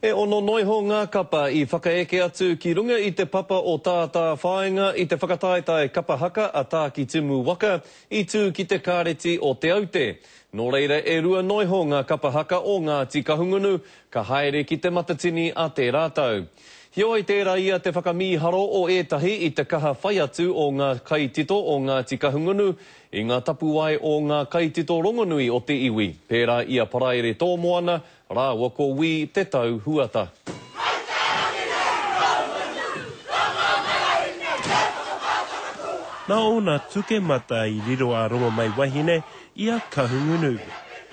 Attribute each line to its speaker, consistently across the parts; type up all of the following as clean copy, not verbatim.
Speaker 1: E ono noiho ngā kapa I whakaeke atu ki runga I te papa o tātā whāinga I te whakataetae kapa haka a tā ki timu waka I tū ki te kāreti o te aute. Nō reira e rua noiho ngā kapa haka o Ngāti Kahungunu ka haere ki te matatini a te rātau. Hioi tērā ia te whakamiharo o ētahi I te kaha whai atu o ngā kaitito o Ngāti Kahungunu I ngā tapuai o ngā kaitito rongonui o te iwi. Pērā ia paraere tō moana, rā wako wi te tau huata.
Speaker 2: Nā ona tuke mata I riro a rongo mai wahine ia Kahungunu.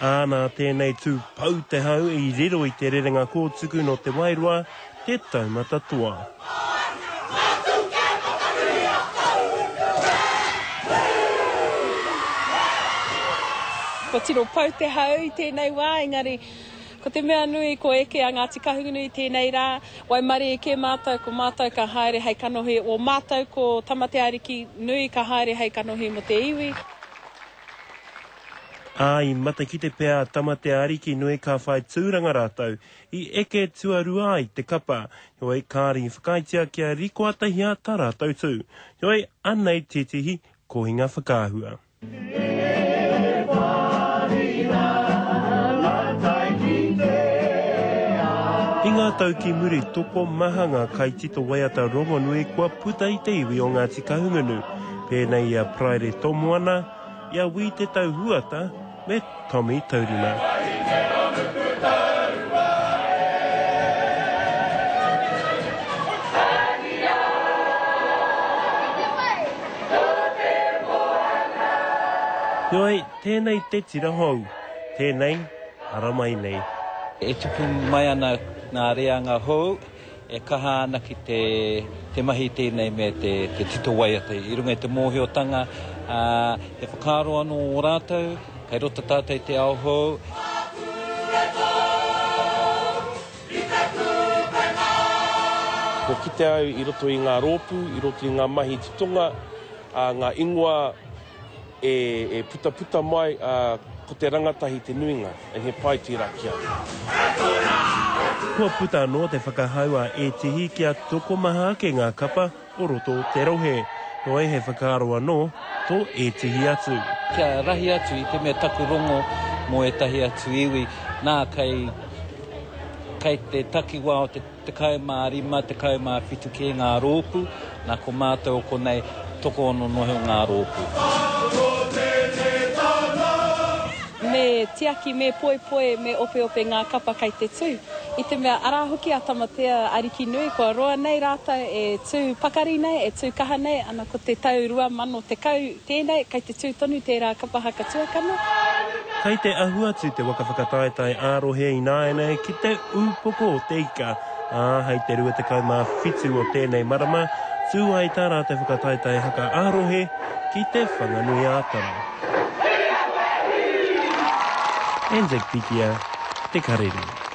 Speaker 2: Ānā tēnei tū pau te hau I riro I te rerenga kōtuku no te wairua, te taumata toa.
Speaker 3: Ko tiro pau te hau I tēnei wā, engari ko te mea nui ko eke a Ngāti Kahungunu I tēnei rā, wai mari e ke mātou ko mātou ka haere hei kanohi, o mātou ko tamate ariki nui ka haere hei kanohi mo te iwi.
Speaker 2: Ai mata ki te pēa tamate ariki nui ka whai tūranga rātau I eke tuarua I te kapa, hoi kāri whakaitia kia riko atahia tā rātau tū. Hoi anei titihi ko hinga whakāhua. I ngā tau ki muri toko maha ngā kaitito waiata rongonui kua puta I te iwi o Ngāti Kahungunu. Pēnei ia praere tō moana, ia wi te tau huata me Tommy Taurima. Ioi, tēnei te tira hou, tēnei aramai nei.
Speaker 4: E tupu mai ana ngā reanga hou, e kaha ana ki te mahi tēnei me te tito waiata. I runga I te mōhiotanga, e whakaro anō o rātou, kei rota tātai te ao hou.
Speaker 5: Ko kite au I roto I ngā rōpu, I roto I ngā mahi titonga, ngā ingoa e puta mai ko te rangatahi te nuinga, e he pai tira kia.
Speaker 2: Kua puta anō te whakahaua e tihi kia toko maha ke ngā kapa o roto te rohe. Noi he whakaro anō tō e tihi atu.
Speaker 4: Kia rahi atu I te mea taku rongo mo e tahi atu iwi, nā kei te takiwa o te kaumārima, te kaumāwhitu ki ngā rōpu, nā ko mātou o konei toko ono noho ngā rōpu.
Speaker 3: Me tiaki, me poe, me ope ngā kapa kei te tū. I te mea arahoki a tamatea ariki nui, kua roa nei rātou e tū pakari nei, e tū kaha nei, ana ko te tau rua mano te kau tēnei, kei te tū tonu tērā kapa haka tuakana.
Speaker 2: Kei te ahua atu te waka whakataetai ārohe I nāenei ki te upoko o te ika. Hei te rua te kaumā whitu o tēnei marama, tū ai tā rā te whakataetai haka ārohe ki te whanganui ātara. Enzek Pikia, te karere.